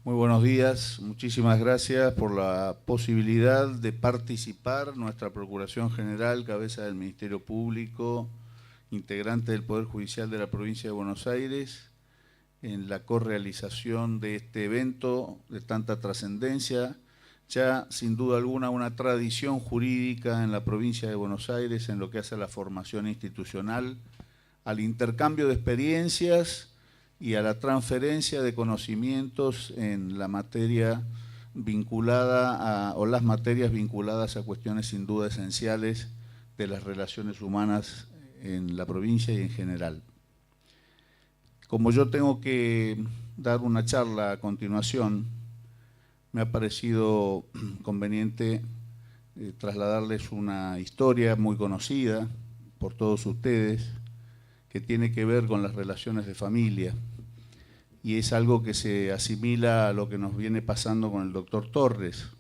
Muy buenos días, muchísimas gracias por la posibilidad de participar. Nuestra Procuración General, cabeza del Ministerio Público, integrante del Poder Judicial de la Provincia de Buenos Aires, en la correalización de este evento de tanta trascendencia, ya sin duda alguna una tradición jurídica en la provincia de Buenos Aires en lo que hace a la formación institucional, al intercambio de experiencias y a la transferencia de conocimientos en la materia vinculada o las materias vinculadas a cuestiones sin duda esenciales de las relaciones humanas en la provincia y en general. Como yo tengo que dar una charla a continuación, me ha parecido conveniente trasladarles una historia muy conocida por todos ustedes, que tiene que ver con las relaciones de familia, y es algo que se asimila a lo que nos viene pasando con el doctor Torres,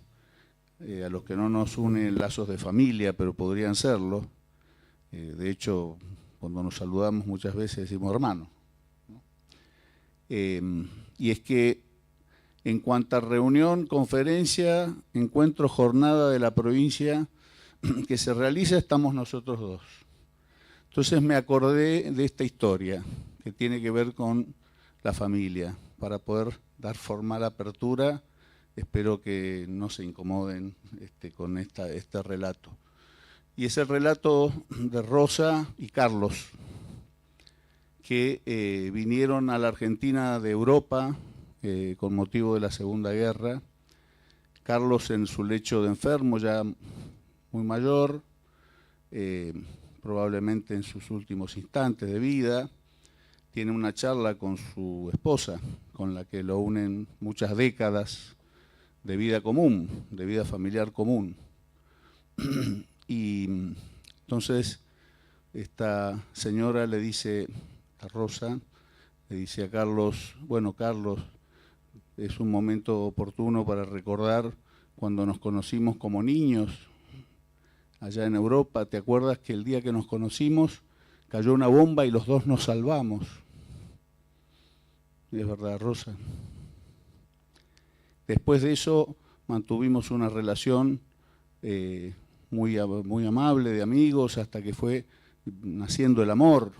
a los que no nos unen lazos de familia, pero podrían serlo. De hecho, cuando nos saludamos muchas veces decimos hermano, ¿no? Y es que en cuanto a reunión, conferencia, encuentro, jornada de la provincia que se realiza, estamos nosotros dos. Entonces me acordé de esta historia que tiene que ver con la familia, para poder dar formal apertura. Espero que no se incomoden con este relato. Y es el relato de Rosa y Carlos, que vinieron a la Argentina de Europa con motivo de la Segunda Guerra. Carlos en su lecho de enfermo, ya muy mayor, probablemente en sus últimos instantes de vida, tiene una charla con su esposa, con la que lo unen muchas décadas de vida común, de vida familiar común. Y entonces esta señora le dice a Rosa, le dice a Carlos, bueno, Carlos, es un momento oportuno para recordar cuando nos conocimos como niños allá en Europa. ¿Te acuerdas que el día que nos conocimos cayó una bomba y los dos nos salvamos? Y es verdad, Rosa. Después de eso mantuvimos una relación muy amable de amigos hasta que fue naciendo el amor.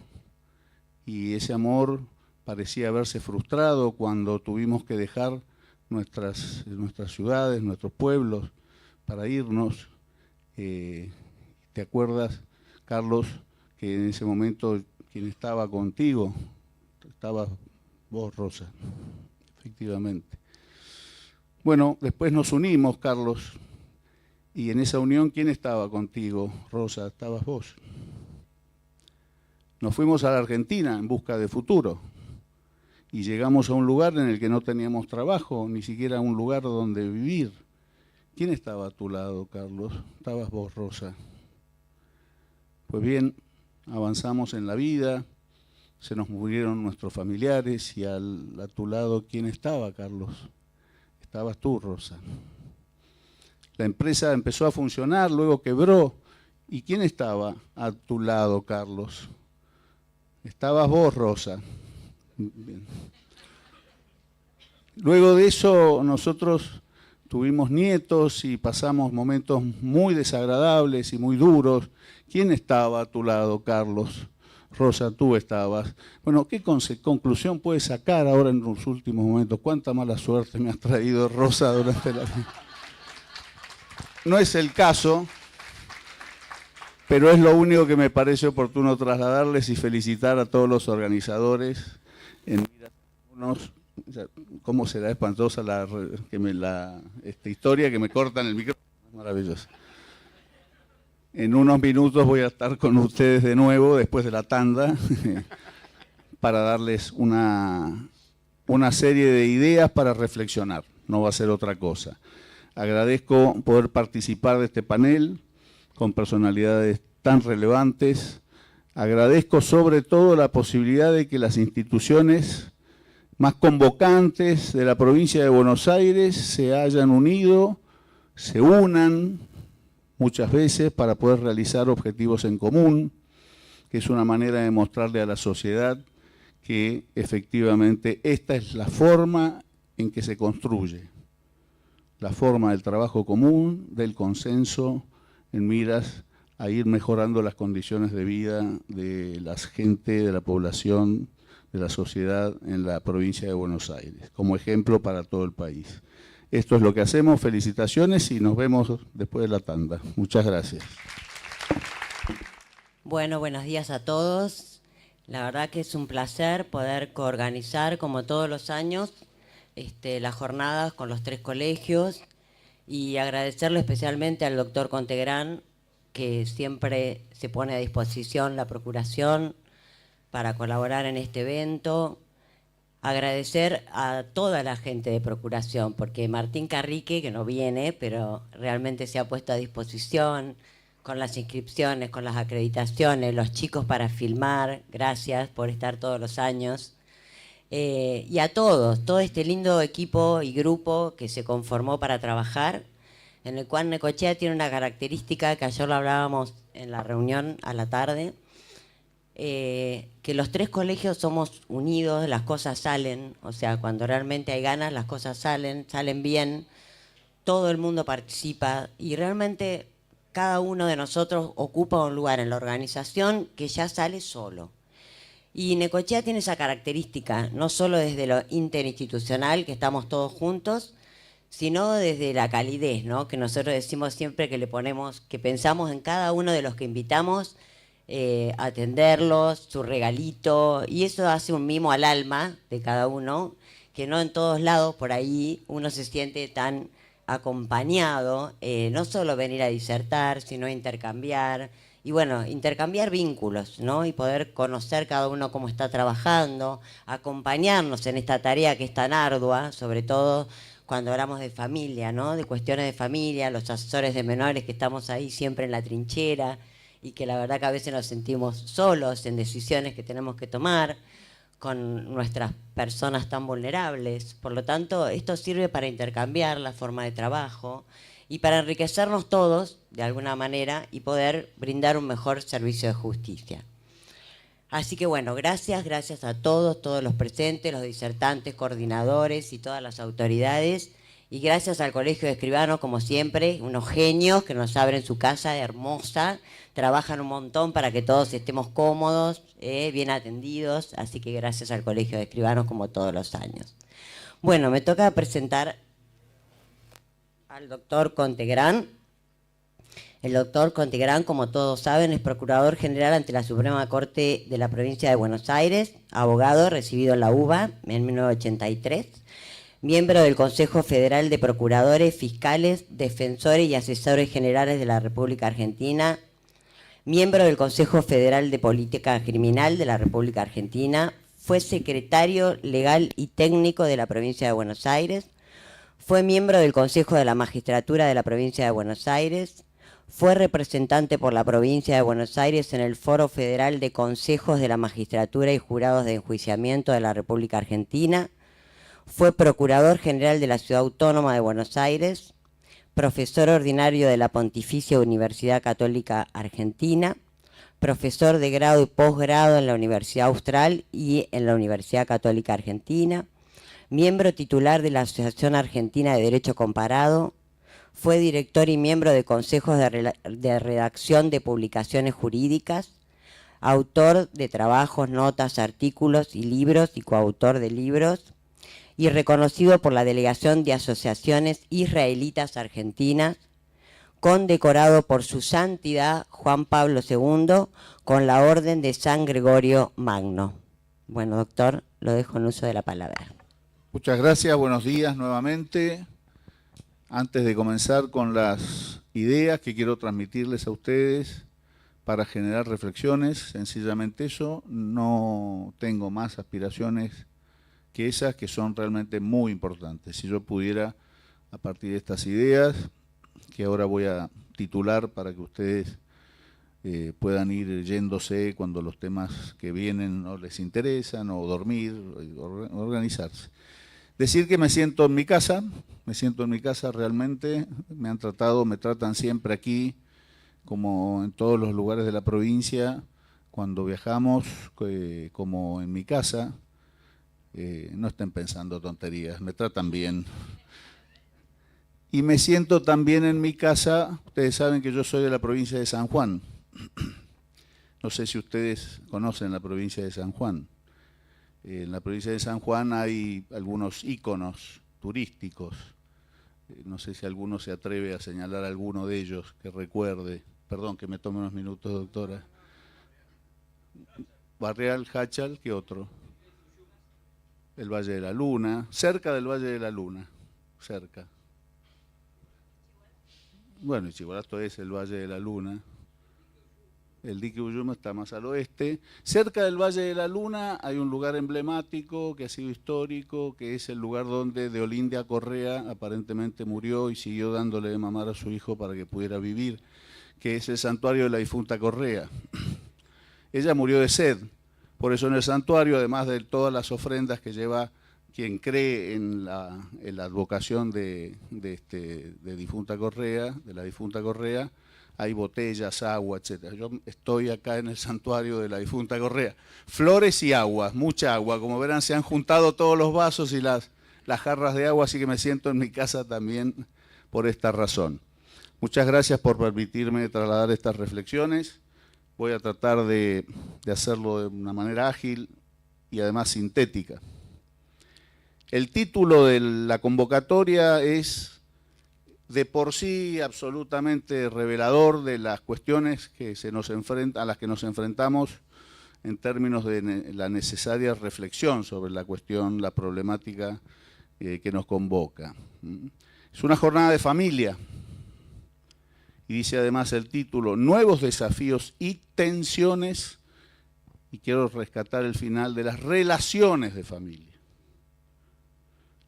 Y ese amor parecía haberse frustrado cuando tuvimos que dejar nuestras ciudades, nuestros pueblos, para irnos. ¿Te acuerdas, Carlos, que en ese momento quien estaba contigo, estabas vos, Rosa? Efectivamente. Bueno, después nos unimos, Carlos, y en esa unión, ¿quién estaba contigo, Rosa? Estabas vos. Nos fuimos a la Argentina en busca de futuro y llegamos a un lugar en el que no teníamos trabajo, ni siquiera un lugar donde vivir. ¿Quién estaba a tu lado, Carlos? Estabas vos, Rosa. Pues bien, avanzamos en la vida, se nos murieron nuestros familiares y a tu lado, ¿quién estaba, Carlos? Estabas tú, Rosa. La empresa empezó a funcionar, luego quebró. ¿Y quién estaba a tu lado, Carlos? Estabas vos, Rosa. Bien. Luego de eso nosotros tuvimos nietos y pasamos momentos muy desagradables y muy duros. ¿Quién estaba a tu lado, Carlos? Rosa, tú estabas. Bueno, ¿qué conclusión puedes sacar ahora en los últimos momentos? ¿Cuánta mala suerte me has traído, Rosa, durante la vida? No es el caso, pero es lo único que me parece oportuno trasladarles y felicitar a todos los organizadores. ¿Cómo será espantosa esta historia que me cortan el micrófono? Es maravillosa. En unos minutos voy a estar con ustedes de nuevo, después de la tanda, para darles una serie de ideas para reflexionar. No va a ser otra cosa. Agradezco poder participar de este panel con personalidades tan relevantes. Agradezco sobre todo la posibilidad de que las instituciones más convocantes de la provincia de Buenos Aires se hayan unido, se unan muchas veces para poder realizar objetivos en común, que es una manera de mostrarle a la sociedad que efectivamente esta es la forma en que se construye la forma del trabajo común, del consenso, en miras a ir mejorando las condiciones de vida de la gente, de la población, de la sociedad en la provincia de Buenos Aires, como ejemplo para todo el país. Esto es lo que hacemos, felicitaciones y nos vemos después de la tanda. Muchas gracias. Bueno, buenos días a todos. La verdad que es un placer poder coorganizar, como todos los años, las jornadas con los 3 colegios y agradecerle especialmente al doctor Contegrán, que siempre se pone a disposición la Procuración para colaborar en este evento. Agradecer a toda la gente de Procuración, porque Martín Carrique, que no viene, pero realmente se ha puesto a disposición con las inscripciones, con las acreditaciones, los chicos para filmar, gracias por estar todos los años. Y a todos, todo este lindo equipo y grupo que se conformó para trabajar, en el cual Necochea tiene una característica que ayer lo hablábamos en la reunión a la tarde, que los 3 colegios somos unidos, las cosas salen, o sea, cuando realmente hay ganas, las cosas salen bien, todo el mundo participa y realmente cada uno de nosotros ocupa un lugar en la organización que ya sale solo. Y Necochea tiene esa característica, no solo desde lo interinstitucional, que estamos todos juntos, sino desde la calidez, ¿no? Que nosotros decimos siempre que le ponemos, que pensamos en cada uno de los que invitamos, atenderlos, su regalito, y eso hace un mimo al alma de cada uno, que no en todos lados por ahí uno se siente tan acompañado, no solo venir a disertar, sino a intercambiar, y bueno, intercambiar vínculos, ¿no? Y poder conocer cada uno cómo está trabajando, acompañarnos en esta tarea que es tan ardua, sobre todo cuando hablamos de familia, ¿no? De cuestiones de familia, los asesores de menores que estamos ahí siempre en la trinchera y que la verdad que a veces nos sentimos solos en decisiones que tenemos que tomar con nuestras personas tan vulnerables. Por lo tanto, esto sirve para intercambiar la forma de trabajo y para enriquecernos todos, de alguna manera, y poder brindar un mejor servicio de justicia. Así que bueno, gracias a todos los presentes, los disertantes, coordinadores y todas las autoridades. Y gracias al Colegio de Escribanos, como siempre, unos genios que nos abren su casa hermosa, trabajan un montón para que todos estemos cómodos, bien atendidos. Así que gracias al Colegio de Escribanos como todos los años. Bueno, me toca presentar al doctor Contegrán. El doctor Contegrán, como todos saben, es Procurador General ante la Suprema Corte de la Provincia de Buenos Aires, abogado recibido en la UBA en 1983, miembro del Consejo Federal de Procuradores, Fiscales, Defensores y Asesores Generales de la República Argentina, miembro del Consejo Federal de Política Criminal de la República Argentina, fue secretario legal y técnico de la Provincia de Buenos Aires, fue miembro del Consejo de la Magistratura de la Provincia de Buenos Aires, fue representante por la Provincia de Buenos Aires en el Foro Federal de Consejos de la Magistratura y Jurados de Enjuiciamiento de la República Argentina, fue Procurador General de la Ciudad Autónoma de Buenos Aires, profesor ordinario de la Pontificia Universidad Católica Argentina, profesor de grado y posgrado en la Universidad Austral y en la Universidad Católica Argentina, miembro titular de la Asociación Argentina de Derecho Comparado, fue director y miembro de consejos de redacción de publicaciones jurídicas, autor de trabajos, notas, artículos y libros y coautor de libros, y reconocido por la Delegación de Asociaciones Israelitas Argentinas, condecorado por su santidad Juan Pablo II con la Orden de San Gregorio Magno. Bueno, doctor, lo dejo en uso de la palabra. Muchas gracias, buenos días nuevamente. Antes de comenzar con las ideas que quiero transmitirles a ustedes para generar reflexiones, sencillamente eso, no tengo más aspiraciones que esas que son realmente muy importantes. Si yo pudiera, a partir de estas ideas, que ahora voy a titular para que ustedes puedan ir yéndose cuando los temas que vienen no les interesan, o dormir, organizarse. Decir que me siento en mi casa realmente, me tratan siempre aquí, como en todos los lugares de la provincia, cuando viajamos, como en mi casa. No estén pensando tonterías, me tratan bien. Y me siento también en mi casa. Ustedes saben que yo soy de la provincia de San Juan. No sé si ustedes conocen la provincia de San Juan. En la provincia de San Juan hay algunos íconos turísticos. No sé si alguno se atreve a señalar alguno de ellos que recuerde. Perdón, que me tome unos minutos, doctora. Barrial, Hachal, ¿qué otro? El Valle de la Luna, cerca del Valle de la Luna, cerca. Bueno, Ichigualasto es el Valle de la Luna. El dique Uyuma está más al oeste. Cerca del Valle de la Luna hay un lugar emblemático que ha sido histórico, que es el lugar donde Deolinda Correa aparentemente murió y siguió dándole de mamar a su hijo para que pudiera vivir, que es el santuario de la difunta Correa. Ella murió de sed, por eso en el santuario, además de todas las ofrendas que lleva quien cree en la advocación de difunta Correa, de la difunta Correa, hay botellas, agua, etc. Yo estoy acá en el santuario de la difunta Correa. Flores y agua, mucha agua. Como verán, se han juntado todos los vasos y las jarras de agua, así que me siento en mi casa también por esta razón. Muchas gracias por permitirme trasladar estas reflexiones. Voy a tratar de hacerlo de una manera ágil y además sintética. El título de la convocatoria es de por sí absolutamente revelador de las cuestiones que a las que nos enfrentamos en términos de la necesaria reflexión sobre la cuestión, la problemática que nos convoca. Es una jornada de familia. Y dice además el título, nuevos desafíos y tensiones, y quiero rescatar el final de las relaciones de familia.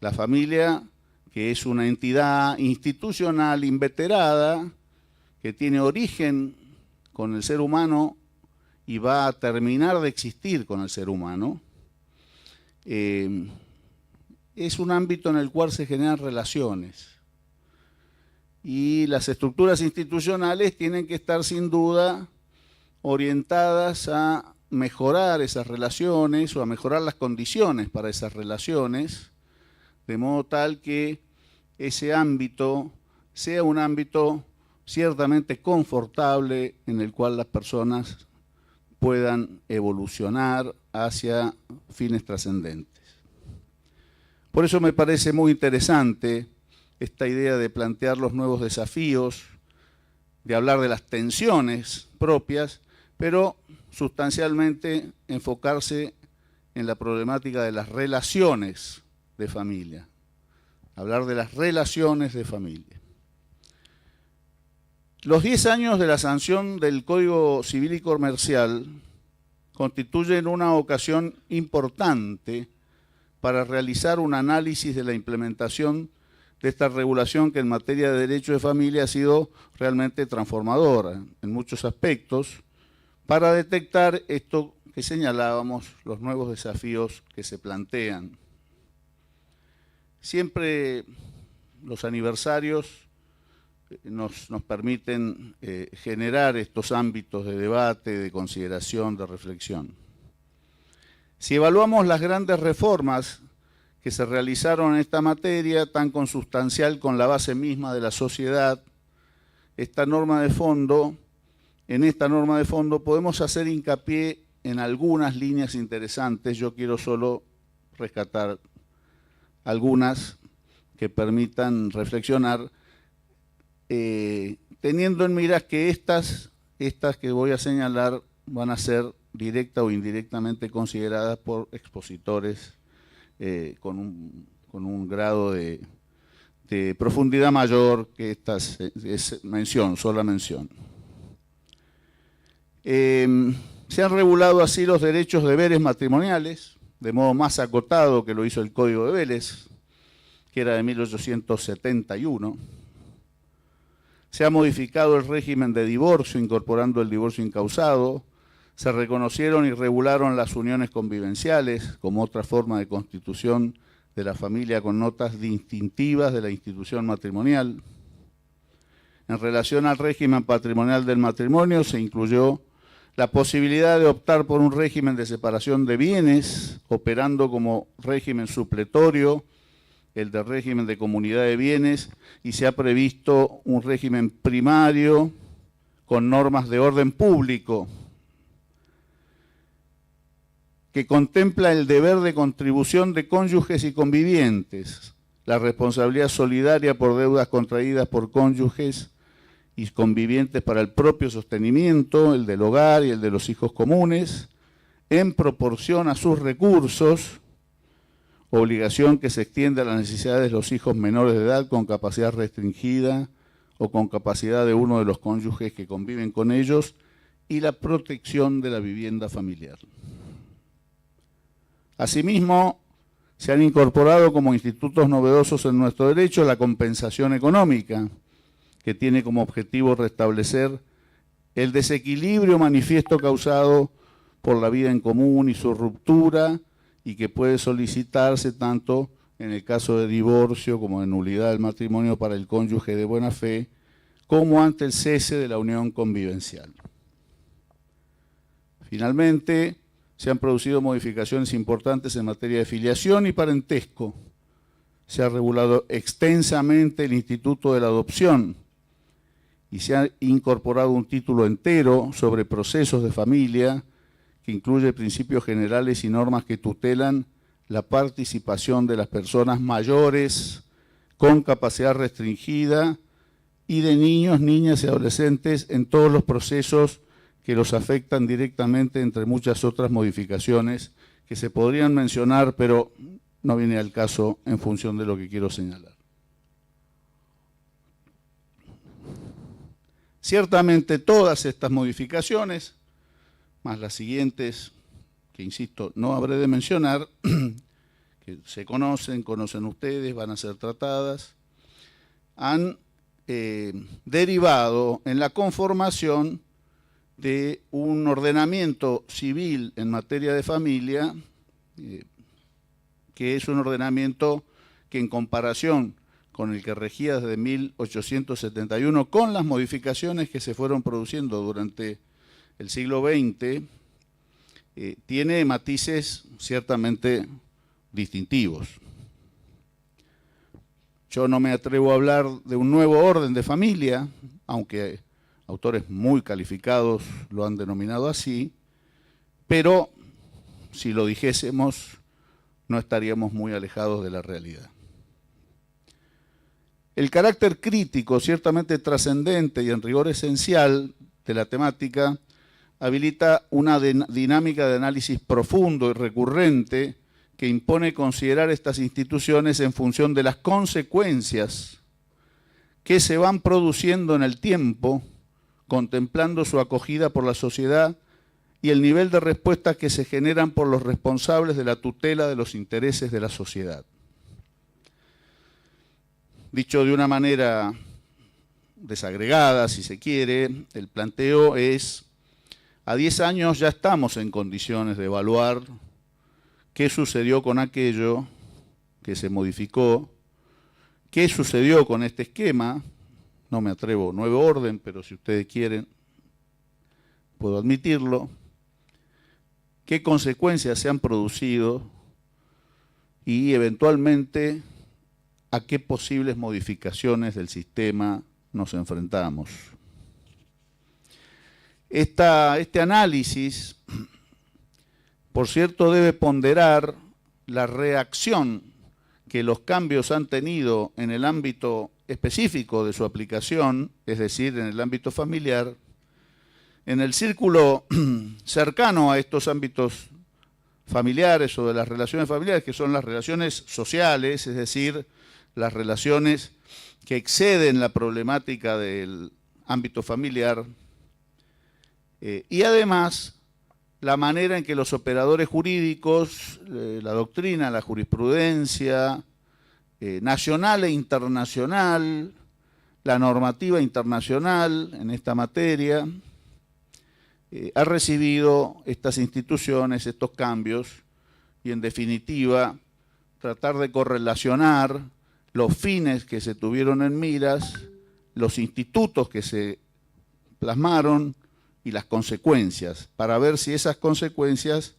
La familia, que es una entidad institucional inveterada, que tiene origen con el ser humano y va a terminar de existir con el ser humano, es un ámbito en el cual se generan relaciones. Y las estructuras institucionales tienen que estar sin duda orientadas a mejorar esas relaciones o a mejorar las condiciones para esas relaciones, de modo tal que ese ámbito sea un ámbito ciertamente confortable en el cual las personas puedan evolucionar hacia fines trascendentes. Por eso me parece muy interesante esta idea de plantear los nuevos desafíos, de hablar de las tensiones propias, pero sustancialmente enfocarse en la problemática de las relaciones de familia. Hablar de las relaciones de familia. Los 10 años de la sanción del Código Civil y Comercial constituyen una ocasión importante para realizar un análisis de la implementación de esta regulación que en materia de derecho de familia ha sido realmente transformadora en muchos aspectos, para detectar esto que señalábamos, los nuevos desafíos que se plantean. Siempre los aniversarios nos permiten generar estos ámbitos de debate, de consideración, de reflexión. Si evaluamos las grandes reformas que se realizaron en esta materia, tan consustancial con la base misma de la sociedad, en esta norma de fondo podemos hacer hincapié en algunas líneas interesantes. Yo quiero solo rescatar algunas que permitan reflexionar, teniendo en miras que estas que voy a señalar van a ser directa o indirectamente consideradas por expositores con un grado de profundidad mayor que esta es sola mención. Se han regulado así los derechos de deberes matrimoniales, de modo más acotado que lo hizo el Código de Vélez, que era de 1871. Se ha modificado el régimen de divorcio, incorporando el divorcio incausado. Se reconocieron y regularon las uniones convivenciales como otra forma de constitución de la familia con notas distintivas de la institución matrimonial. En relación al régimen patrimonial del matrimonio, se incluyó la posibilidad de optar por un régimen de separación de bienes, operando como régimen supletorio, el del régimen de comunidad de bienes, y se ha previsto un régimen primario con normas de orden público, que contempla el deber de contribución de cónyuges y convivientes, la responsabilidad solidaria por deudas contraídas por cónyuges y convivientes para el propio sostenimiento, el del hogar y el de los hijos comunes, en proporción a sus recursos, obligación que se extiende a las necesidades de los hijos menores de edad con capacidad restringida o con capacidad de uno de los cónyuges que conviven con ellos, y la protección de la vivienda familiar. Asimismo, se han incorporado como institutos novedosos en nuestro derecho la compensación económica, que tiene como objetivo restablecer el desequilibrio manifiesto causado por la vida en común y su ruptura, y que puede solicitarse tanto en el caso de divorcio como de nulidad del matrimonio para el cónyuge de buena fe, como ante el cese de la unión convivencial. Finalmente, se han producido modificaciones importantes en materia de filiación y parentesco. Se ha regulado extensamente el instituto de la adopción y se ha incorporado un título entero sobre procesos de familia que incluye principios generales y normas que tutelan la participación de las personas mayores con capacidad restringida y de niños, niñas y adolescentes en todos los procesos que los afectan directamente, entre muchas otras modificaciones que se podrían mencionar, pero no viene al caso en función de lo que quiero señalar. Ciertamente todas estas modificaciones, más las siguientes, que insisto, no habré de mencionar, que se conocen ustedes, van a ser tratadas, han derivado en la conformación de un ordenamiento civil en materia de familia, que es un ordenamiento que en comparación con el que regía desde 1871, con las modificaciones que se fueron produciendo durante el siglo XX, tiene matices ciertamente distintivos. Yo no me atrevo a hablar de un nuevo orden de familia, aunque autores muy calificados lo han denominado así, pero si lo dijésemos no estaríamos muy alejados de la realidad. El carácter crítico, ciertamente trascendente y en rigor esencial de la temática, habilita una dinámica de análisis profundo y recurrente que impone considerar estas instituciones en función de las consecuencias que se van produciendo en el tiempo, contemplando su acogida por la sociedad y el nivel de respuesta que se generan por los responsables de la tutela de los intereses de la sociedad. Dicho de una manera desagregada, si se quiere, el planteo es: a 10 años ya estamos en condiciones de evaluar qué sucedió con aquello que se modificó, qué sucedió con este esquema. No me atrevo, nuevo orden, pero si ustedes quieren, puedo admitirlo. ¿Qué consecuencias se han producido? Y eventualmente, ¿a qué posibles modificaciones del sistema nos enfrentamos? Este análisis, por cierto, debe ponderar la reacción que los cambios han tenido en el ámbito específico de su aplicación, es decir, en el ámbito familiar, en el círculo cercano a estos ámbitos familiares o de las relaciones familiares, que son las relaciones sociales, es decir, las relaciones que exceden la problemática del ámbito familiar, y además la manera en que los operadores jurídicos, la doctrina, la jurisprudencia nacional e internacional, la normativa internacional en esta materia, ha recibido estas instituciones, estos cambios, y en definitiva tratar de correlacionar los fines que se tuvieron en miras, los institutos que se plasmaron y las consecuencias, para ver si esas consecuencias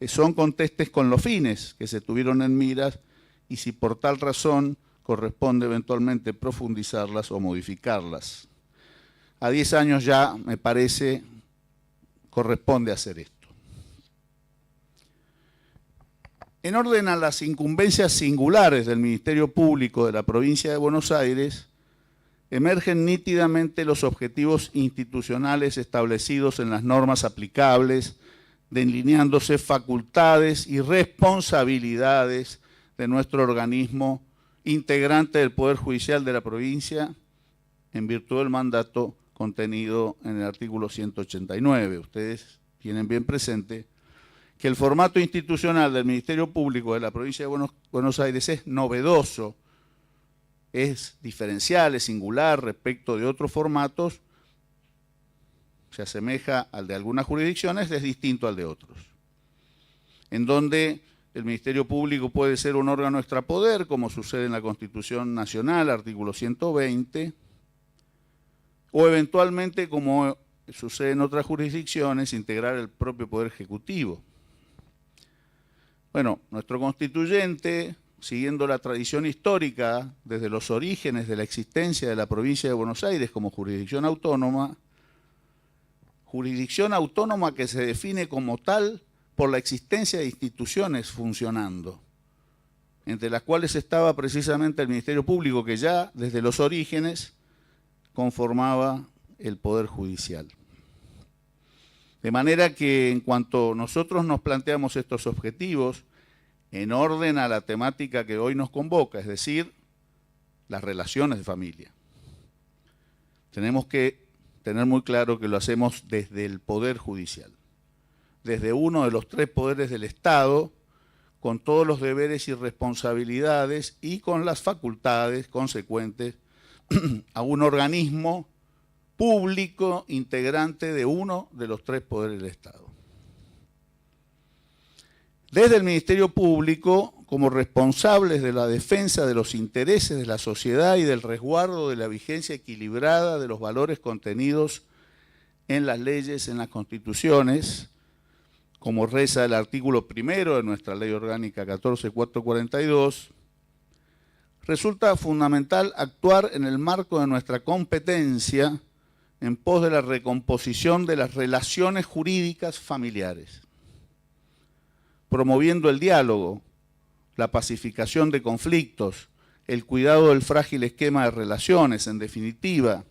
son contestes con los fines que se tuvieron en miras y si por tal razón corresponde eventualmente profundizarlas o modificarlas. A 10 años ya, me parece, corresponde hacer esto. En orden a las incumbencias singulares del Ministerio Público de la provincia de Buenos Aires, emergen nítidamente los objetivos institucionales establecidos en las normas aplicables, delineándose facultades y responsabilidades de nuestro organismo integrante del Poder Judicial de la provincia, en virtud del mandato contenido en el artículo 189. Ustedes tienen bien presente que el formato institucional del Ministerio Público de la provincia de Buenos Aires es novedoso, es diferencial, es singular respecto de otros formatos, se asemeja al de algunas jurisdicciones, es distinto al de otros, en donde el Ministerio Público puede ser un órgano extrapoder, como sucede en la Constitución Nacional, artículo 120, o eventualmente, como sucede en otras jurisdicciones, integrar el propio Poder Ejecutivo. Bueno, nuestro constituyente, siguiendo la tradición histórica desde los orígenes de la existencia de la provincia de Buenos Aires como jurisdicción autónoma que se define como tal por la existencia de instituciones funcionando, entre las cuales estaba precisamente el Ministerio Público, que ya desde los orígenes conformaba el Poder Judicial. De manera que en cuanto nosotros nos planteamos estos objetivos, en orden a la temática que hoy nos convoca, es decir, las relaciones de familia, tenemos que tener muy claro que lo hacemos desde el Poder Judicial, desde uno de los 3 poderes del Estado, con todos los deberes y responsabilidades y con las facultades consecuentes a un organismo público integrante de uno de los 3 poderes del Estado. Desde el Ministerio Público, como responsables de la defensa de los intereses de la sociedad y del resguardo de la vigencia equilibrada de los valores contenidos en las leyes, en las constituciones, como reza el artículo 1 de nuestra Ley Orgánica 14.442, resulta fundamental actuar en el marco de nuestra competencia en pos de la recomposición de las relaciones jurídicas familiares, promoviendo el diálogo, la pacificación de conflictos, el cuidado del frágil esquema de relaciones, en definitiva,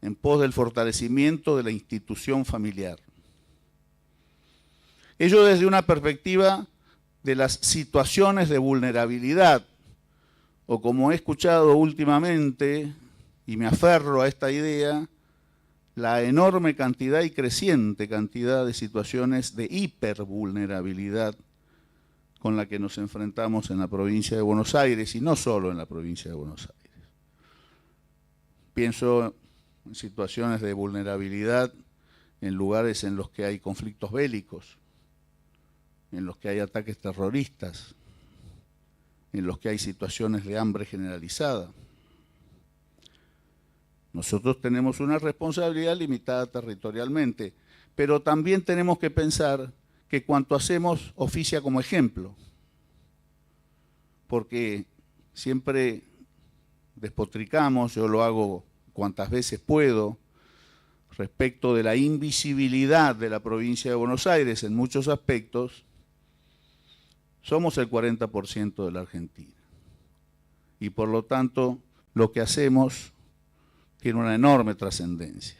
en pos del fortalecimiento de la institución familiar. Ello desde una perspectiva de las situaciones de vulnerabilidad, o como he escuchado últimamente, y me aferro a esta idea, la enorme cantidad y creciente cantidad de situaciones de hipervulnerabilidad con la que nos enfrentamos en la provincia de Buenos Aires, y no solo en la provincia de Buenos Aires. Pienso en situaciones de vulnerabilidad en lugares en los que hay conflictos bélicos, en los que hay ataques terroristas, en los que hay situaciones de hambre generalizada. Nosotros tenemos una responsabilidad limitada territorialmente, pero también tenemos que pensar que cuanto hacemos oficia como ejemplo, porque siempre despotricamos, yo lo hago cuantas veces puedo, respecto de la invisibilidad de la provincia de Buenos Aires en muchos aspectos. Somos el 40% de la Argentina y por lo tanto lo que hacemos tiene una enorme trascendencia.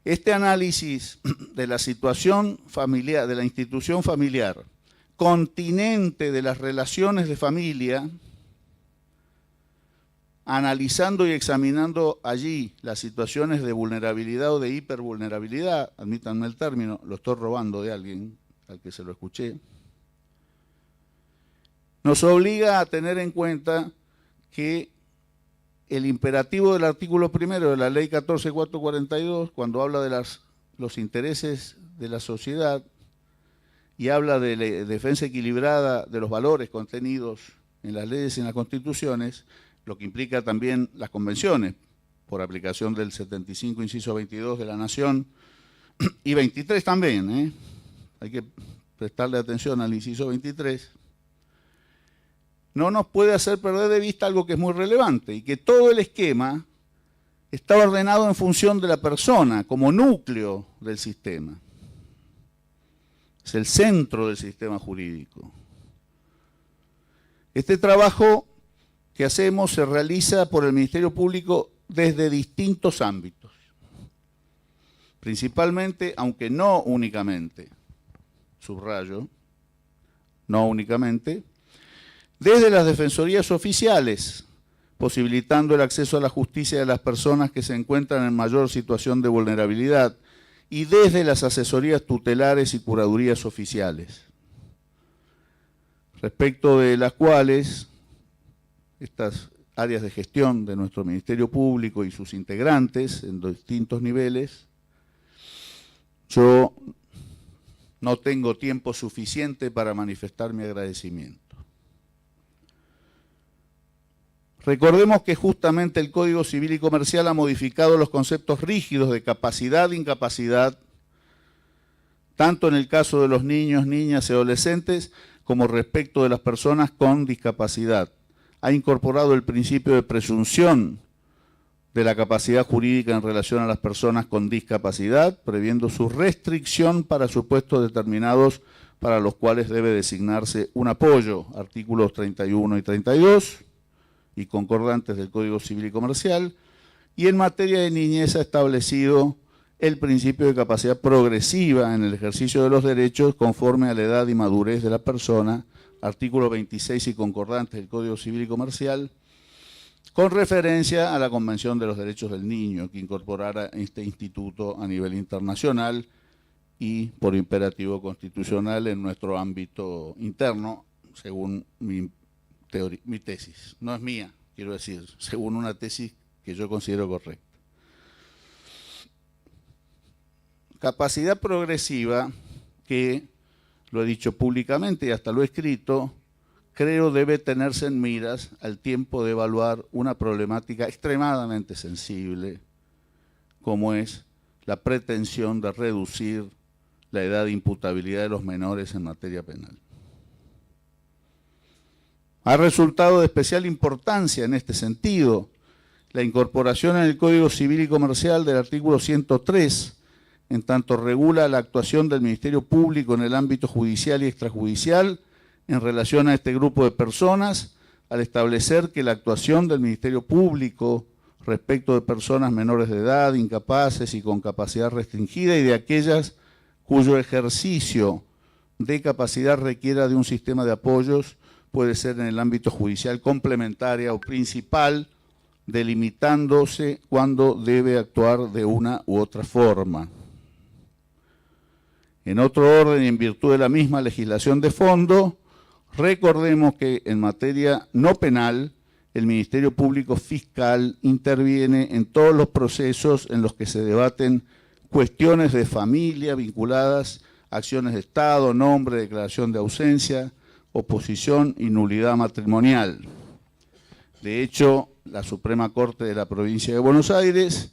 Este análisis de la situación familiar, de la institución familiar, continente de las relaciones de familia, analizando y examinando allí las situaciones de vulnerabilidad o de hipervulnerabilidad, admítanme el término, lo estoy robando de alguien al que se lo escuché, nos obliga a tener en cuenta que el imperativo del artículo 1 de la Ley 14.442, cuando habla de los intereses de la sociedad y habla de la defensa equilibrada de los valores contenidos en las leyes y en las constituciones, lo que implica también las convenciones, por aplicación del 75, inciso 22 de la Nación, y 23 también, hay que prestarle atención al inciso 23, no nos puede hacer perder de vista algo que es muy relevante, y que todo el esquema está ordenado en función de la persona, como núcleo del sistema. Es el centro del sistema jurídico. Este trabajo que hacemos se realiza por el Ministerio Público desde distintos ámbitos. Principalmente, aunque no únicamente, subrayo, no únicamente, desde las defensorías oficiales, posibilitando el acceso a la justicia de las personas que se encuentran en mayor situación de vulnerabilidad, y desde las asesorías tutelares y curadurías oficiales, respecto de las cuales estas áreas de gestión de nuestro Ministerio Público y sus integrantes en distintos niveles, yo no tengo tiempo suficiente para manifestar mi agradecimiento. Recordemos que justamente el Código Civil y Comercial ha modificado los conceptos rígidos de capacidad e incapacidad, tanto en el caso de los niños, niñas y adolescentes, como respecto de las personas con discapacidad. Ha incorporado el principio de presunción de la capacidad jurídica en relación a las personas con discapacidad, previendo su restricción para supuestos determinados para los cuales debe designarse un apoyo, artículos 31 y 32, y concordantes del Código Civil y Comercial, y en materia de niñez ha establecido el principio de capacidad progresiva en el ejercicio de los derechos conforme a la edad y madurez de la persona, artículo 26 y concordantes del Código Civil y Comercial, con referencia a la Convención de los Derechos del Niño, que incorporara este instituto a nivel internacional y por imperativo constitucional en nuestro ámbito interno, según mi tesis. No es mía, quiero decir, según una tesis que yo considero correcta. Capacidad progresiva que, lo he dicho públicamente y hasta lo he escrito, creo debe tenerse en miras al tiempo de evaluar una problemática extremadamente sensible, como es la pretensión de reducir la edad de imputabilidad de los menores en materia penal. Ha resultado de especial importancia en este sentido la incorporación en el Código Civil y Comercial del artículo 103, en tanto regula la actuación del Ministerio Público en el ámbito judicial y extrajudicial en relación a este grupo de personas, al establecer que la actuación del Ministerio Público respecto de personas menores de edad, incapaces y con capacidad restringida y de aquellas cuyo ejercicio de capacidad requiera de un sistema de apoyos puede ser en el ámbito judicial complementaria o principal, delimitándose cuando debe actuar de una u otra forma. En otro orden y en virtud de la misma legislación de fondo, recordemos que en materia no penal, el Ministerio Público Fiscal interviene en todos los procesos en los que se debaten cuestiones de familia vinculadas a acciones de Estado, nombre, declaración de ausencia, oposición y nulidad matrimonial. De hecho, la Suprema Corte de la Provincia de Buenos Aires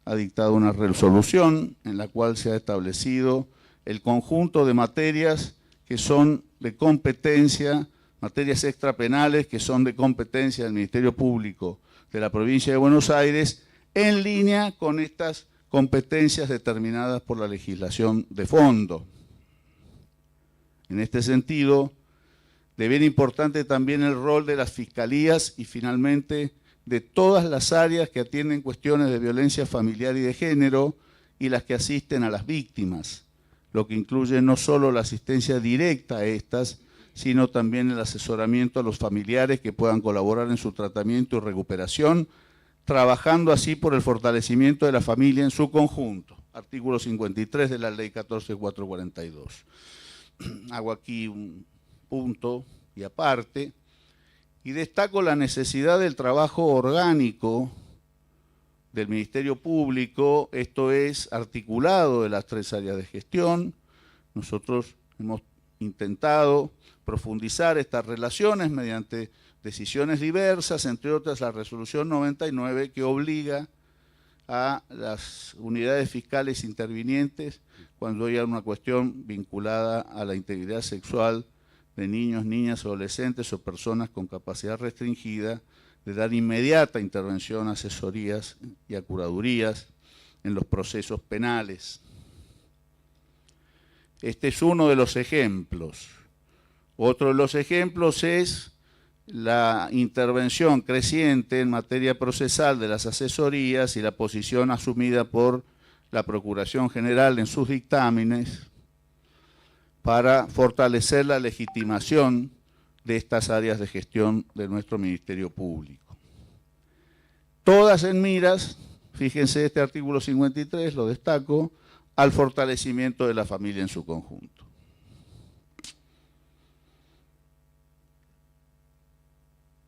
ha dictado una resolución en la cual se ha establecido el conjunto de materias que son de competencia, materias extrapenales que son de competencia del Ministerio Público de la Provincia de Buenos Aires, en línea con estas competencias determinadas por la legislación de fondo. En este sentido, de bien importante también el rol de las fiscalías y finalmente de todas las áreas que atienden cuestiones de violencia familiar y de género y las que asisten a las víctimas, lo que incluye no solo la asistencia directa a estas, sino también el asesoramiento a los familiares que puedan colaborar en su tratamiento y recuperación, trabajando así por el fortalecimiento de la familia en su conjunto. Artículo 53 de la Ley 14.442. Hago aquí un punto y aparte, y destaco la necesidad del trabajo orgánico del Ministerio Público, esto es, articulado de las tres áreas de gestión. Nosotros hemos intentado profundizar estas relaciones mediante decisiones diversas, entre otras la resolución 99, que obliga a las unidades fiscales intervinientes cuando haya una cuestión vinculada a la integridad sexual de niños, niñas, adolescentes o personas con capacidad restringida, de dar inmediata intervención, asesorías y a curadurías en los procesos penales. Este es uno de los ejemplos. Otro de los ejemplos es la intervención creciente en materia procesal de las asesorías y la posición asumida por la Procuración General en sus dictámenes para fortalecer la legitimación de estas áreas de gestión de nuestro Ministerio Público. Todas en miras, fíjense este artículo 53, lo destaco, al fortalecimiento de la familia en su conjunto.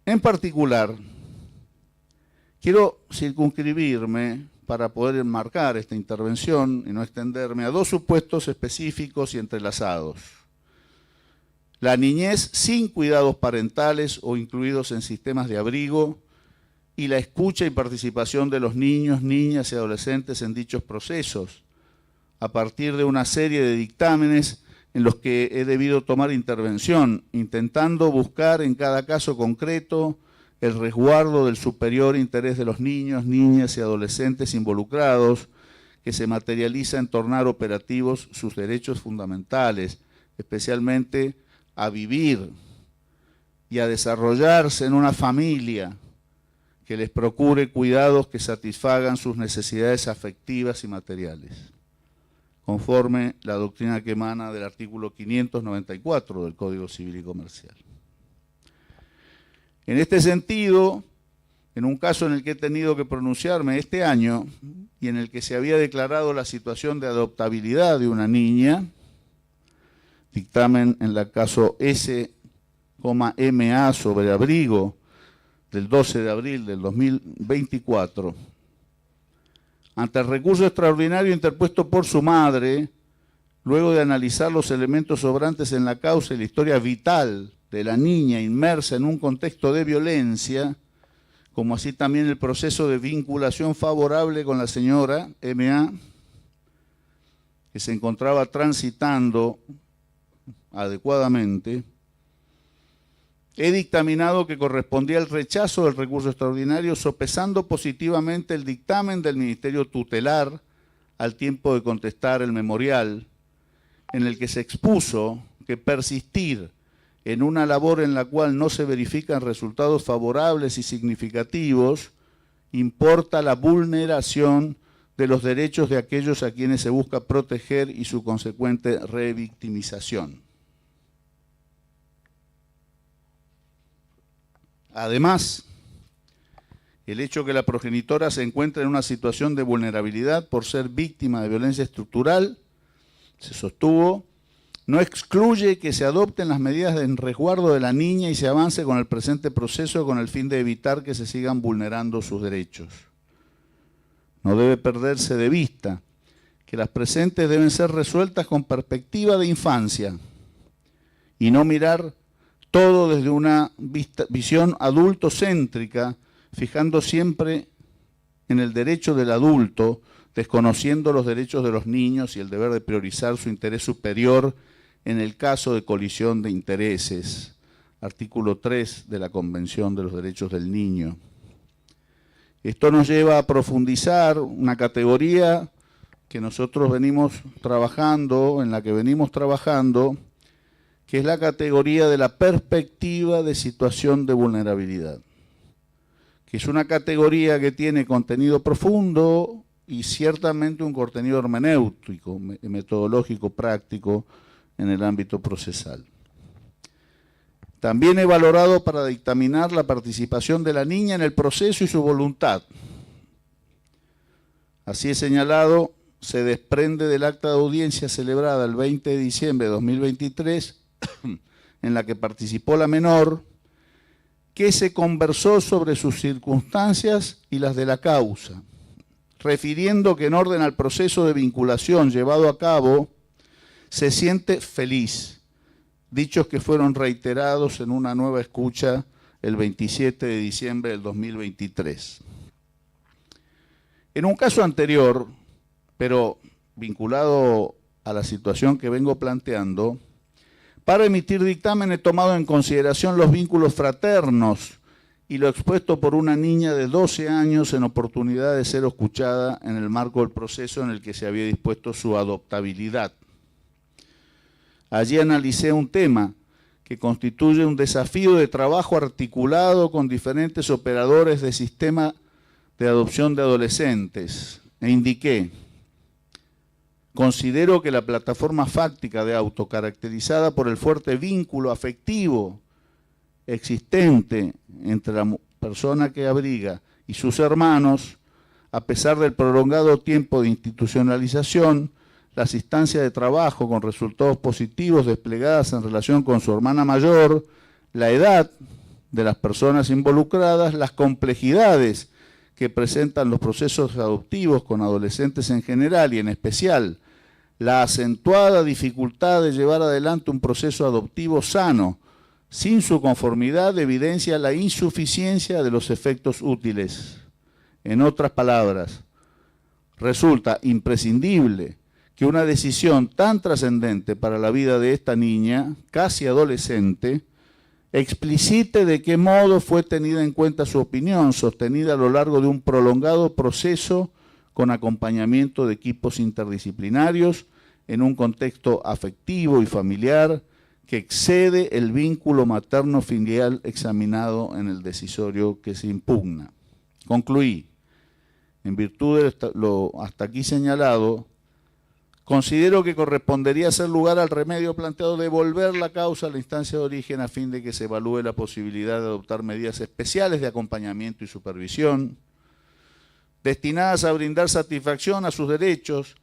En particular, quiero circunscribirme para poder enmarcar esta intervención y no extenderme a dos supuestos específicos y entrelazados. La niñez sin cuidados parentales o incluidos en sistemas de abrigo y la escucha y participación de los niños, niñas y adolescentes en dichos procesos, a partir de una serie de dictámenes en los que he debido tomar intervención, intentando buscar en cada caso concreto el resguardo del superior interés de los niños, niñas y adolescentes involucrados, que se materializa en tornar operativos sus derechos fundamentales, especialmente a vivir y a desarrollarse en una familia que les procure cuidados que satisfagan sus necesidades afectivas y materiales, conforme la doctrina que emana del artículo 594 del Código Civil y Comercial. En este sentido, en un caso en el que he tenido que pronunciarme este año y en el que se había declarado la situación de adoptabilidad de una niña, dictamen en el caso S,MA sobre abrigo del 12 de abril del 2024, ante el recurso extraordinario interpuesto por su madre, luego de analizar los elementos sobrantes en la causa y la historia vital de la niña inmersa en un contexto de violencia, como así también el proceso de vinculación favorable con la señora M.A., que se encontraba transitando adecuadamente, he dictaminado que correspondía el rechazo del recurso extraordinario, sopesando positivamente el dictamen del Ministerio Tutelar al tiempo de contestar el memorial, en el que se expuso que persistir en una labor en la cual no se verifican resultados favorables y significativos importa la vulneración de los derechos de aquellos a quienes se busca proteger y su consecuente revictimización. Además, el hecho que la progenitora se encuentre en una situación de vulnerabilidad por ser víctima de violencia estructural, se sostuvo, no excluye que se adopten las medidas de resguardo de la niña y se avance con el presente proceso con el fin de evitar que se sigan vulnerando sus derechos. No debe perderse de vista que las presentes deben ser resueltas con perspectiva de infancia y no mirar todo desde una visión adultocéntrica, fijando siempre en el derecho del adulto, desconociendo los derechos de los niños y el deber de priorizar su interés superior en el caso de colisión de intereses. Artículo 3 de la Convención de los Derechos del Niño. Esto nos lleva a profundizar una categoría que nosotros venimos trabajando, en la que venimos trabajando, que es la categoría de la perspectiva de situación de vulnerabilidad, que es una categoría que tiene contenido profundo y ciertamente un contenido hermenéutico, metodológico, práctico en el ámbito procesal. También he valorado para dictaminar la participación de la niña en el proceso y su voluntad. Así he señalado, se desprende del acta de audiencia celebrada el 20 de diciembre de 2023, en la que participó la menor, que se conversó sobre sus circunstancias y las de la causa, refiriendo que en orden al proceso de vinculación llevado a cabo, se siente feliz, dichos que fueron reiterados en una nueva escucha el 27 de diciembre del 2023. En un caso anterior, pero vinculado a la situación que vengo planteando, para emitir dictamen he tomado en consideración los vínculos fraternos y lo expuesto por una niña de 12 años en oportunidad de ser escuchada en el marco del proceso en el que se había dispuesto su adoptabilidad. Allí analicé un tema que constituye un desafío de trabajo articulado con diferentes operadores del sistema de adopción de adolescentes e indiqué: considero que la plataforma fáctica de auto, caracterizada por el fuerte vínculo afectivo existente entre la persona que abriga y sus hermanos, a pesar del prolongado tiempo de institucionalización, las instancias de trabajo con resultados positivos desplegadas en relación con su hermana mayor, la edad de las personas involucradas, las complejidades que presentan los procesos adoptivos con adolescentes en general y en especial la acentuada dificultad de llevar adelante un proceso adoptivo sano, sin su conformidad, evidencia la insuficiencia de los efectos útiles. En otras palabras, resulta imprescindible que una decisión tan trascendente para la vida de esta niña, casi adolescente, explicite de qué modo fue tenida en cuenta su opinión, sostenida a lo largo de un prolongado proceso con acompañamiento de equipos interdisciplinarios en un contexto afectivo y familiar que excede el vínculo materno-filial examinado en el decisorio que se impugna. Concluí, en virtud de lo hasta aquí señalado, considero que correspondería hacer lugar al remedio planteado de devolver la causa a la instancia de origen a fin de que se evalúe la posibilidad de adoptar medidas especiales de acompañamiento y supervisión, destinadas a brindar satisfacción a sus derechos,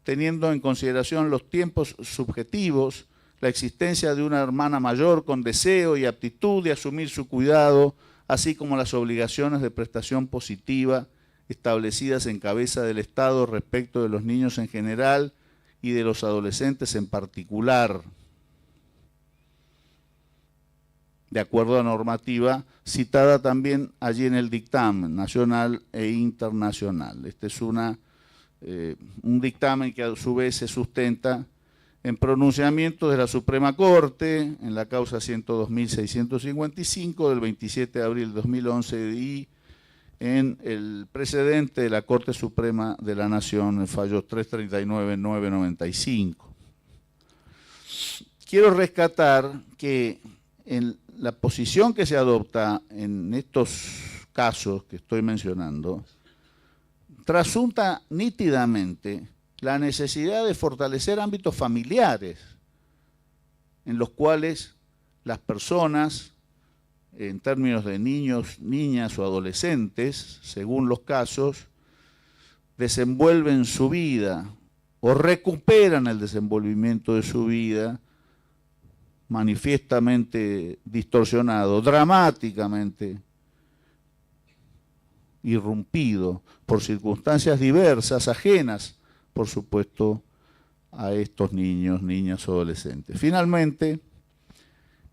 teniendo en consideración los tiempos subjetivos, la existencia de una hermana mayor con deseo y aptitud de asumir su cuidado, así como las obligaciones de prestación positiva establecidas en cabeza del Estado respecto de los niños en general y de los adolescentes en particular, de acuerdo a normativa citada también allí en el dictamen nacional e internacional. Este es un dictamen que a su vez se sustenta en pronunciamiento de la Suprema Corte, en la causa 102.655 del 27 de abril de 2011 y en el precedente de la Corte Suprema de la Nación, el fallo 339.995. Quiero rescatar que en la posición que se adopta en estos casos que estoy mencionando, trasunta nítidamente la necesidad de fortalecer ámbitos familiares en los cuales las personas, en términos de niños, niñas o adolescentes, según los casos, desenvuelven su vida o recuperan el desenvolvimiento de su vida manifiestamente distorsionado, dramáticamente irrumpido por circunstancias diversas, ajenas, por supuesto, a estos niños, niñas o adolescentes. Finalmente,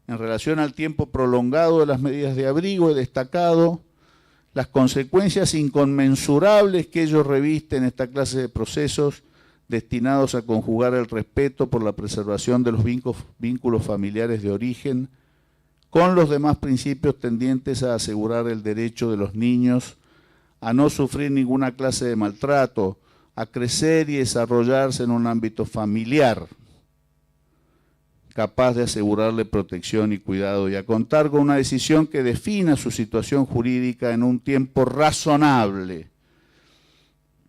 en relación al tiempo prolongado de las medidas de abrigo, he destacado las consecuencias inconmensurables que ello reviste en esta clase de procesos destinados a conjugar el respeto por la preservación de los vínculos familiares de origen con los demás principios tendientes a asegurar el derecho de los niños a no sufrir ninguna clase de maltrato, a crecer y desarrollarse en un ámbito familiar, capaz de asegurarle protección y cuidado, y a contar con una decisión que defina su situación jurídica en un tiempo razonable,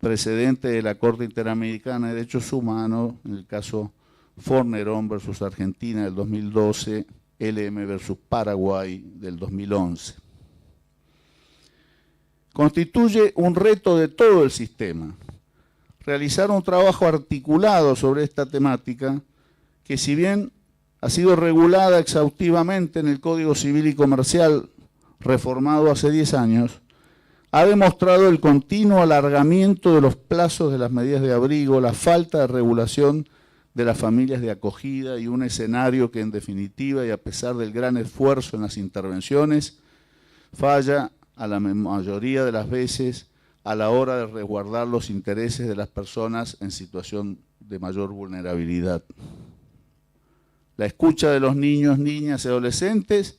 precedente de la Corte Interamericana de Derechos Humanos, en el caso Fornerón versus Argentina del 2012, LM versus Paraguay del 2011. Constituye un reto de todo el sistema realizar un trabajo articulado sobre esta temática que, si bien ha sido regulada exhaustivamente en el Código Civil y Comercial reformado hace 10 años, ha demostrado el continuo alargamiento de los plazos de las medidas de abrigo, la falta de regulación de las familias de acogida y un escenario que, en definitiva, y a pesar del gran esfuerzo en las intervenciones, falla a la mayoría de las veces a la hora de resguardar los intereses de las personas en situación de mayor vulnerabilidad. La escucha de los niños, niñas y adolescentes,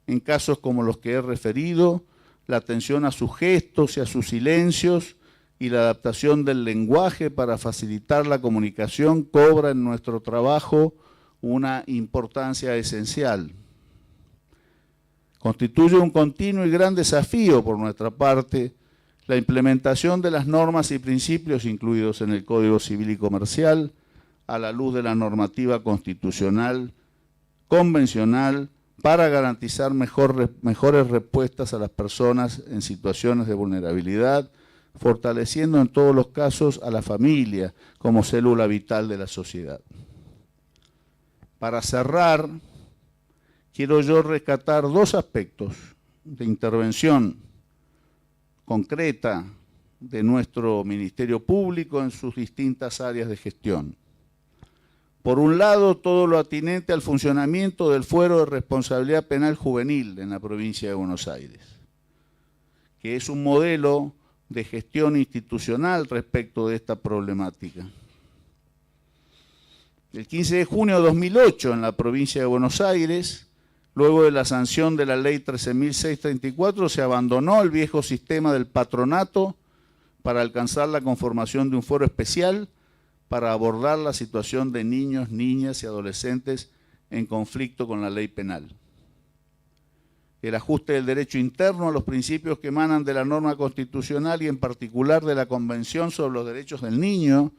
en casos como los que he referido, la atención a sus gestos y a sus silencios y la adaptación del lenguaje para facilitar la comunicación cobra en nuestro trabajo una importancia esencial. Constituye un continuo y gran desafío por nuestra parte la implementación de las normas y principios incluidos en el Código Civil y Comercial a la luz de la normativa constitucional, convencional, para garantizar mejores respuestas a las personas en situaciones de vulnerabilidad, fortaleciendo en todos los casos a la familia como célula vital de la sociedad. Para cerrar, quiero yo rescatar dos aspectos de intervención concreta de nuestro Ministerio Público en sus distintas áreas de gestión. Por un lado, todo lo atinente al funcionamiento del Fuero de Responsabilidad Penal Juvenil en la provincia de Buenos Aires, que es un modelo de gestión institucional respecto de esta problemática. El 15 de junio de 2008, en la provincia de Buenos Aires, luego de la sanción de la Ley 13.634, se abandonó el viejo sistema del patronato para alcanzar la conformación de un foro especial para abordar la situación de niños, niñas y adolescentes en conflicto con la ley penal. El ajuste del derecho interno a los principios que emanan de la norma constitucional y en particular de la Convención sobre los Derechos del Niño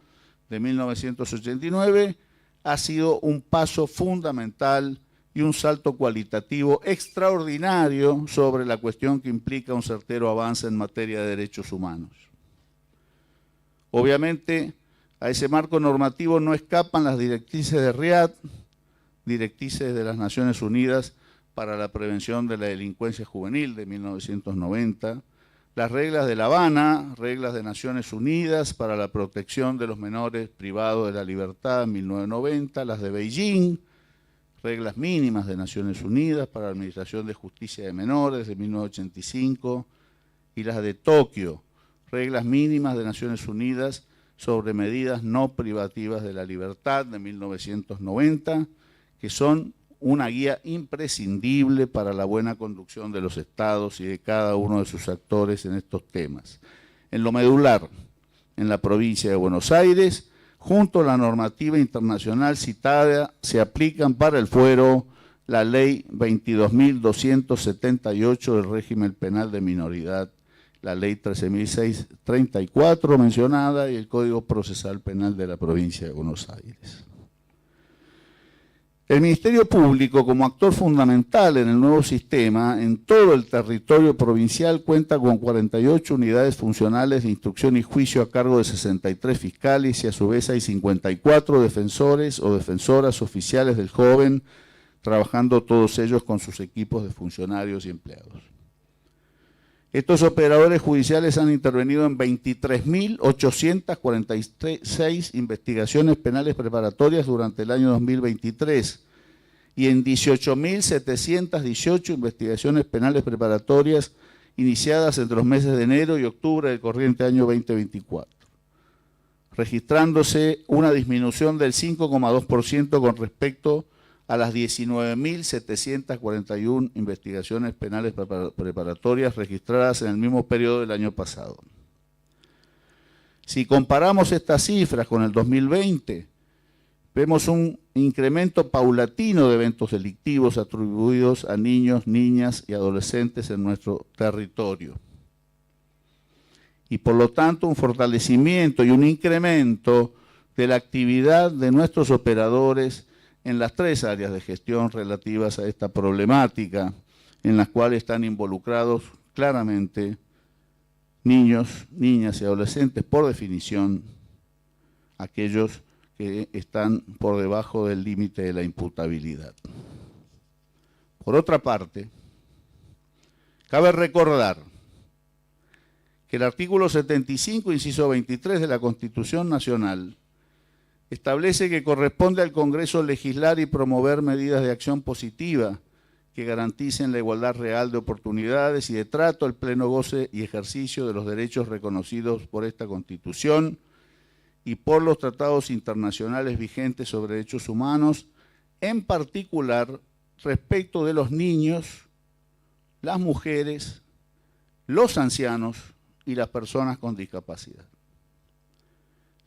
de 1989 ha sido un paso fundamental y un salto cualitativo extraordinario sobre la cuestión que implica un certero avance en materia de derechos humanos. Obviamente, a ese marco normativo no escapan las directrices de Riad, directrices de las Naciones Unidas para la prevención de la delincuencia juvenil de 1990, las reglas de La Habana, reglas de Naciones Unidas para la protección de los menores privados de la libertad en 1990, las de Beijing, reglas mínimas de Naciones Unidas para la Administración de Justicia de Menores de 1985 y las de Tokio, reglas mínimas de Naciones Unidas sobre medidas no privativas de la libertad de 1990, que son una guía imprescindible para la buena conducción de los estados y de cada uno de sus actores en estos temas. En lo medular, en la provincia de Buenos Aires, junto a la normativa internacional citada, se aplican para el fuero la Ley 22.278 del régimen penal de minoridad, la Ley 13.634 mencionada y el Código Procesal Penal de la provincia de Buenos Aires. El Ministerio Público, como actor fundamental en el nuevo sistema, en todo el territorio provincial cuenta con 48 unidades funcionales de instrucción y juicio a cargo de 63 fiscales y a su vez hay 54 defensores o defensoras oficiales del joven, trabajando todos ellos con sus equipos de funcionarios y empleados. Estos operadores judiciales han intervenido en 23.846 investigaciones penales preparatorias durante el año 2023 y en 18.718 investigaciones penales preparatorias iniciadas entre los meses de enero y octubre del corriente año 2024, registrándose una disminución del 5,2% con respecto a las 19.741 investigaciones penales preparatorias registradas en el mismo periodo del año pasado. Si comparamos estas cifras con el 2020, vemos un incremento paulatino de eventos delictivos atribuidos a niños, niñas y adolescentes en nuestro territorio. Y por lo tanto un fortalecimiento y un incremento de la actividad de nuestros operadores en las tres áreas de gestión relativas a esta problemática, en las cuales están involucrados claramente niños, niñas y adolescentes, por definición, aquellos que están por debajo del límite de la imputabilidad. Por otra parte, cabe recordar que el artículo 75, inciso 23 de la Constitución Nacional, establece que corresponde al Congreso legislar y promover medidas de acción positiva que garanticen la igualdad real de oportunidades y de trato, el pleno goce y ejercicio de los derechos reconocidos por esta Constitución y por los tratados internacionales vigentes sobre derechos humanos, en particular respecto de los niños, las mujeres, los ancianos y las personas con discapacidad.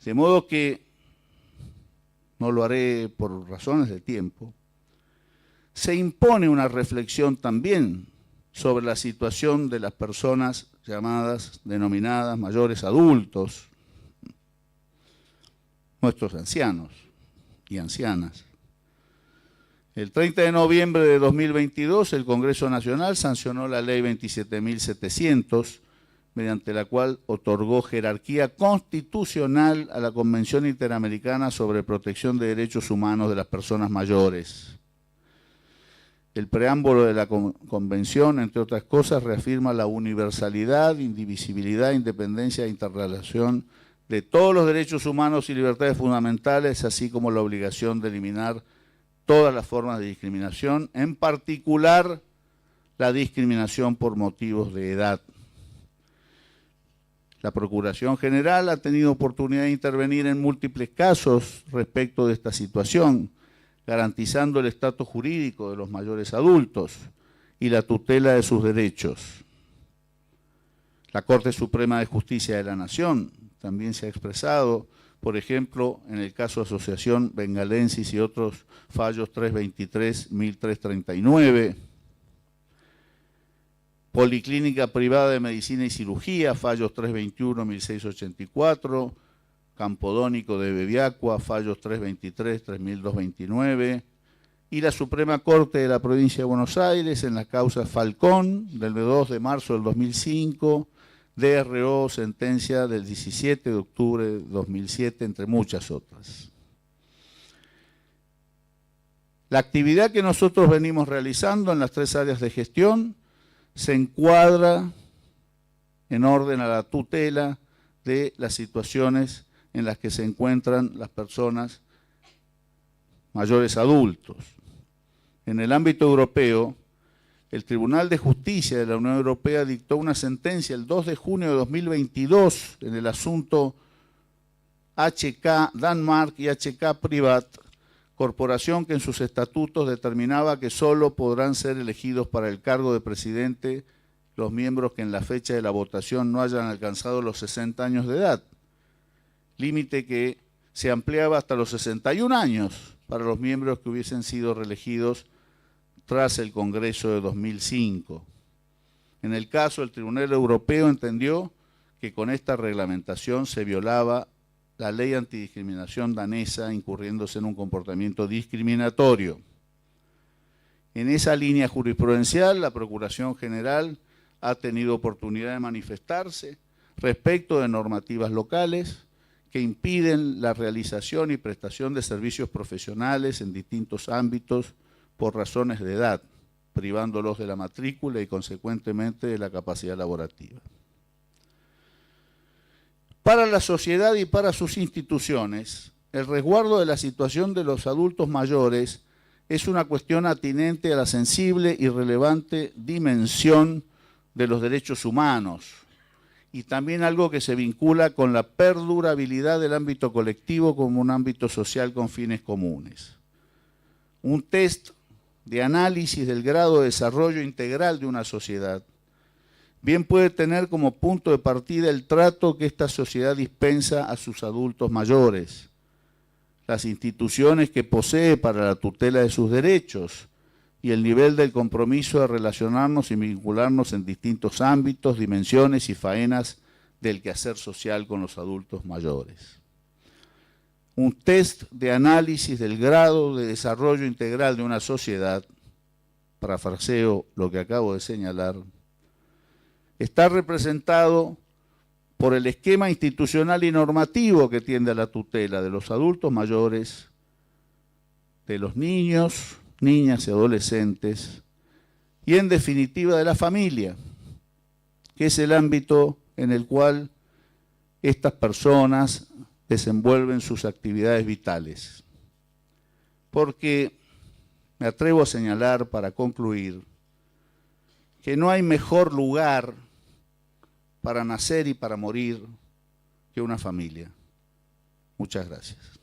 De modo que, no lo haré por razones de tiempo, se impone una reflexión también sobre la situación de las personas llamadas, denominadas mayores adultos, nuestros ancianos y ancianas. El 30 de noviembre de 2022, el Congreso Nacional sancionó la Ley 27.700, mediante la cual otorgó jerarquía constitucional a la Convención Interamericana sobre Protección de Derechos Humanos de las Personas Mayores. El preámbulo de la Convención, entre otras cosas, reafirma la universalidad, indivisibilidad, independencia e interrelación de todos los derechos humanos y libertades fundamentales, así como la obligación de eliminar todas las formas de discriminación, en particular la discriminación por motivos de edad. La Procuración General ha tenido oportunidad de intervenir en múltiples casos respecto de esta situación, garantizando el estatus jurídico de los mayores adultos y la tutela de sus derechos. La Corte Suprema de Justicia de la Nación también se ha expresado, por ejemplo, en el caso Asociación Bengalensis y otros fallos 323, 1339, Policlínica Privada de Medicina y Cirugía, fallos 321, 1684, Campodónico de Bebiacua, fallos 323, 3229, y la Suprema Corte de la Provincia de Buenos Aires en la causa Falcón, del 2 de marzo del 2005, DRO, sentencia del 17 de octubre de 2007, entre muchas otras. La actividad que nosotros venimos realizando en las 3 áreas de gestión se encuadra en orden a la tutela de las situaciones en las que se encuentran las personas mayores adultos. En el ámbito europeo, el Tribunal de Justicia de la Unión Europea dictó una sentencia el 2 de junio de 2022 en el asunto HK Danmark y HK Privat, corporación que en sus estatutos determinaba que solo podrán ser elegidos para el cargo de presidente los miembros que en la fecha de la votación no hayan alcanzado los 60 años de edad, límite que se ampliaba hasta los 61 años para los miembros que hubiesen sido reelegidos tras el Congreso de 2005. En el caso, el Tribunal Europeo entendió que con esta reglamentación se violaba la ley antidiscriminación danesa, incurriéndose en un comportamiento discriminatorio. En esa línea jurisprudencial, la Procuración General ha tenido oportunidad de manifestarse respecto de normativas locales que impiden la realización y prestación de servicios profesionales en distintos ámbitos por razones de edad, privándolos de la matrícula y consecuentemente de la capacidad laborativa. Para la sociedad y para sus instituciones, el resguardo de la situación de los adultos mayores es una cuestión atinente a la sensible y relevante dimensión de los derechos humanos y también algo que se vincula con la perdurabilidad del ámbito colectivo como un ámbito social con fines comunes. Un test de análisis del grado de desarrollo integral de una sociedad bien puede tener como punto de partida el trato que esta sociedad dispensa a sus adultos mayores, las instituciones que posee para la tutela de sus derechos y el nivel del compromiso de relacionarnos y vincularnos en distintos ámbitos, dimensiones y faenas del quehacer social con los adultos mayores. Un test de análisis del grado de desarrollo integral de una sociedad, parafraseo lo que acabo de señalar, está representado por el esquema institucional y normativo que tiende a la tutela de los adultos mayores, de los niños, niñas y adolescentes, y en definitiva de la familia, que es el ámbito en el cual estas personas desenvuelven sus actividades vitales. Porque me atrevo a señalar para concluir que no hay mejor lugar para nacer y para morir que una familia. Muchas gracias.